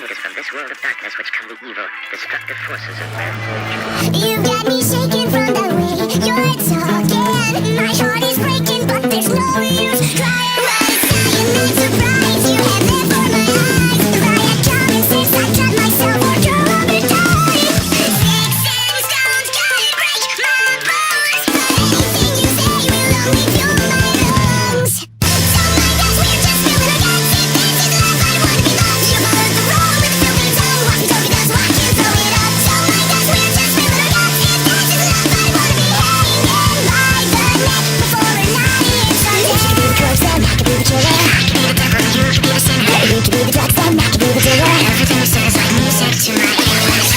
It is from this world of darkness which come the evil, destructive forces of man. You got me shaking from the way you're talking. My heart is breaking, but there's no use crying. But it's cyanide surprise you have there for my eyes. If I had common sense, I'd cut myself or draw up a time. Sticks and stones can break my bones, but anything you say will only fuel my lungs. So I guess we're just spilling our guts. If this is love, I wanna be loved. You followed the road with a filthy tongue. Walking Toby does, watch you throw it up. So I guess we're just spilling our guts. If this is love, I wanna be hanging by the neck before a night is done. You could be the corpse, then I could be the killer. I could be the devil, you could be the sinner. You could be the drugs, then I could be the dealer. Everything you say is like music to my ears.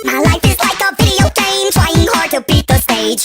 My life is like a video game, trying hard to beat the stage.